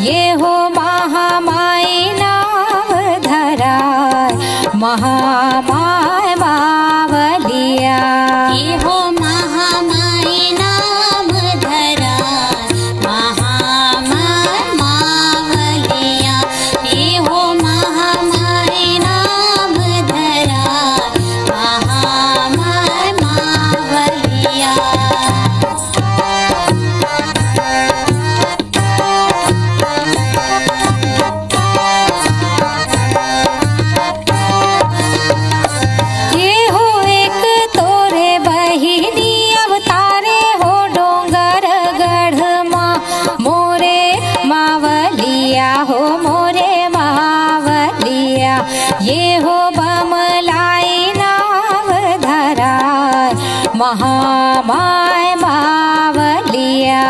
ये हो महामाई नाव धराय महामाय मावलिया। ये हो महामाई नाम धराय महामाय मावलिया। ये हो महामाई नाम धराय महामाय मावलिया। ये हो एक तोरे बहिनी अवतारे हो डोंगर गढ़ माँ मोरे मावलिया हो मोरे मावलिया। ये हो बमलाई नाव धराय महामाय मावलिया।